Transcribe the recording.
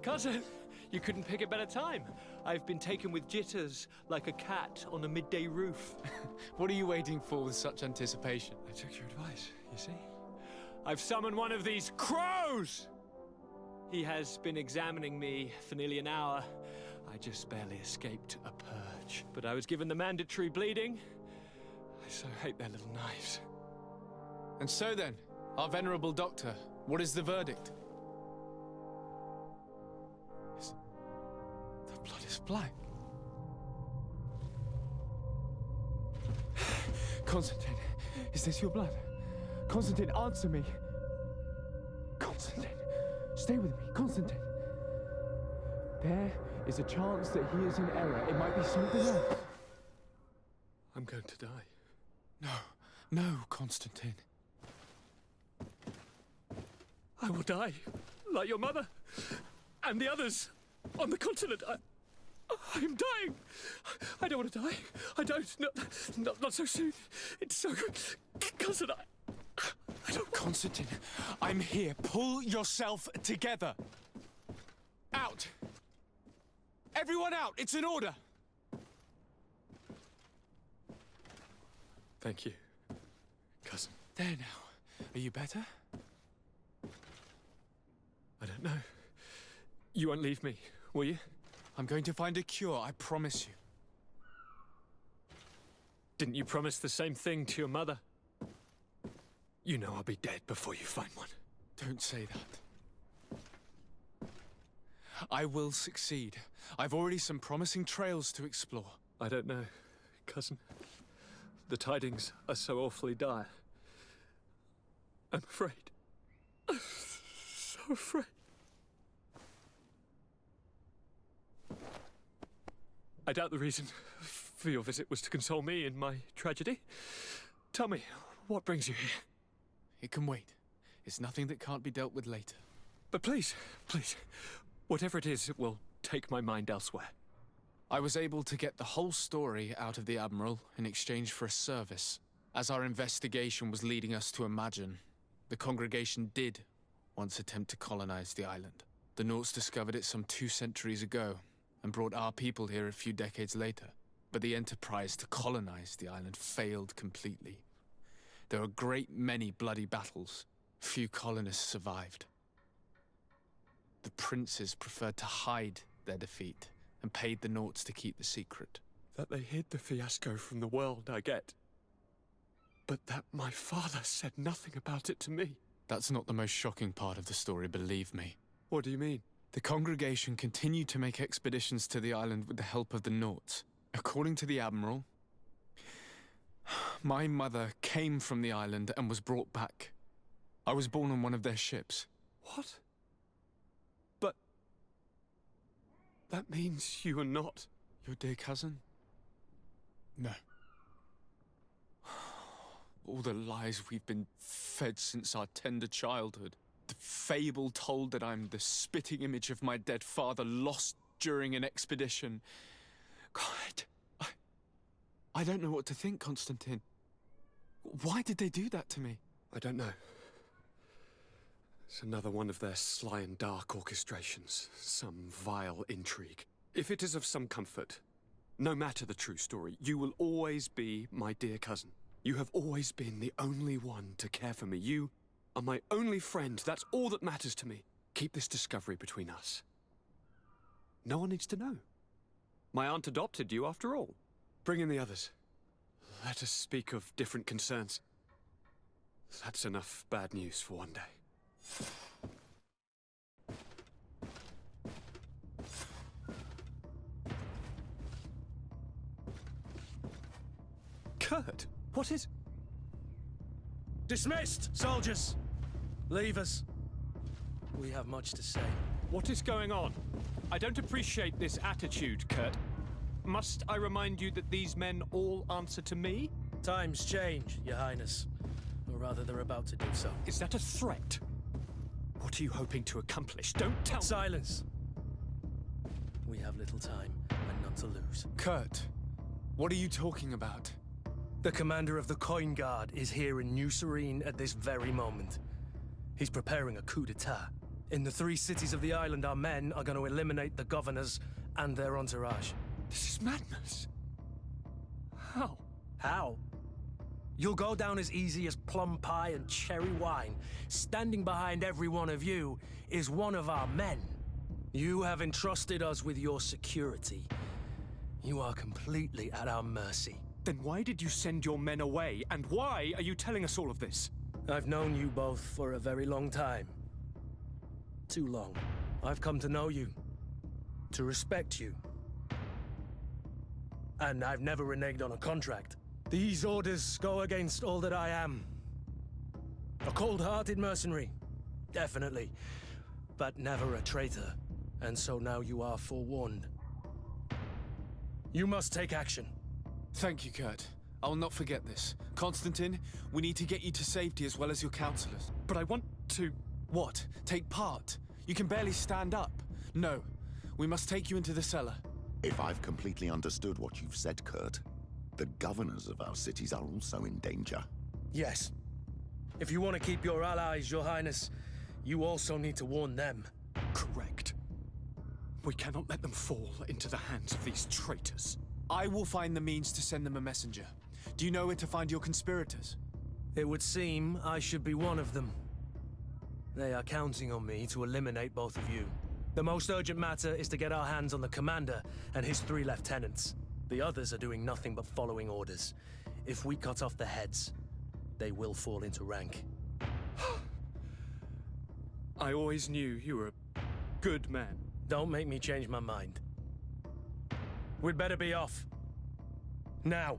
Cousin, you couldn't pick a better time. I've been taken with jitters like a cat on a midday roof. What are you waiting for with such anticipation? I took your advice, you see? I've summoned one of these crows! He has been examining me for nearly an hour. I just barely escaped a purge. But I was given the mandatory bleeding. I so hate their little knives. And so then, our venerable doctor, what is the verdict? The blood is black. Constantine, is this your blood? Constantine, answer me. Constantine, stay with me. Constantine. There is a chance that he is in error. It might be something else. I'm going to die. No, Constantine. I will die, like your mother, and the others on the continent. I'm dying. I don't want to die. I don't. Not so soon. It's so good. Cousin, I don't... Constantine, I'm here. Pull yourself together. Out. Everyone out. It's an order. Thank you, cousin. There now. Are you better? I don't know. You won't leave me, will you? I'm going to find a cure, I promise you. Didn't you promise the same thing to your mother? You know I'll be dead before you find one. Don't say that. I will succeed. I've already some promising trails to explore. I don't know, cousin. The tidings are so awfully dire. I'm afraid. I'm so afraid. I doubt the reason for your visit was to console me in my tragedy. Tell me, what brings you here? It can wait. It's nothing that can't be dealt with later. But please, whatever it is, it will take my mind elsewhere. I was able to get the whole story out of the Admiral in exchange for a service. As our investigation was leading us to imagine, the congregation did once attempt to colonize the island. The Nauts discovered it some 2 centuries ago and brought our people here a few decades later. But the enterprise to colonize the island failed completely. There were a great many bloody battles. Few colonists survived. The princes preferred to hide their defeat and paid the Nauts to keep the secret. That they hid the fiasco from the world, I get. But that my father said nothing about it to me. That's not the most shocking part of the story, believe me. What do you mean? The congregation continued to make expeditions to the island with the help of the Nauts. According to the Admiral, my mother came from the island and was brought back. I was born on one of their ships. What? But... that means you are not... Your dear cousin? No. All the lies we've been fed since our tender childhood. The fable told that I'm the spitting image of my dead father lost during an expedition. God, I don't know what to think, Constantine. Why did they do that to me? I don't know. It's another one of their sly and dark orchestrations. Some vile intrigue. If it is of some comfort, no matter the true story, you will always be my dear cousin. You have always been the only one to care for me. You are my only friend. That's all that matters to me. Keep this discovery between us. No one needs to know. My aunt adopted you after all. Bring in the others. Let us speak of different concerns. That's enough bad news for one day. Kurt, what is... Dismissed, soldiers! Leave us. We have much to say. What is going on? I don't appreciate this attitude, Kurt. Must I remind you that these men all answer to me? Times change, Your Highness. Or rather, they're about to do so. Is that a threat? What are you hoping to accomplish? Don't tell me. Silence! We have little time and none to lose. Kurt, what are you talking about? The commander of the Coin Guard is here in New Serene at this very moment. He's preparing a coup d'etat. In the 3 cities of the island, our men are going to eliminate the governors and their entourage. This is madness. How? How? You'll go down as easy as plum pie and cherry wine. Standing behind every one of you is one of our men. You have entrusted us with your security. You are completely at our mercy. Then why did you send your men away? And why are you telling us all of this? I've known you both for a very long time. Too long. I've come to know you, to respect you. And I've never reneged on a contract. These orders go against all that I am. A cold-hearted mercenary, definitely, but never a traitor. And so now you are forewarned. You must take action. Thank you, Kurt. I will not forget this. Constantine, we need to get you to safety as well as your counselors. But I want to... What? Take part? You can barely stand up. No. We must take you into the cellar. If I've completely understood what you've said, Kurt, the governors of our cities are also in danger. Yes. If you want to keep your allies, Your Highness, you also need to warn them. Correct. We cannot let them fall into the hands of these traitors. I will find the means to send them a messenger. Do you know where to find your conspirators? It would seem I should be one of them. They are counting on me to eliminate both of you. The most urgent matter is to get our hands on the commander and his 3 lieutenants. The others are doing nothing but following orders. If we cut off their heads, they will fall into rank. I always knew you were a good man. Don't make me change my mind. We'd better be off. Now.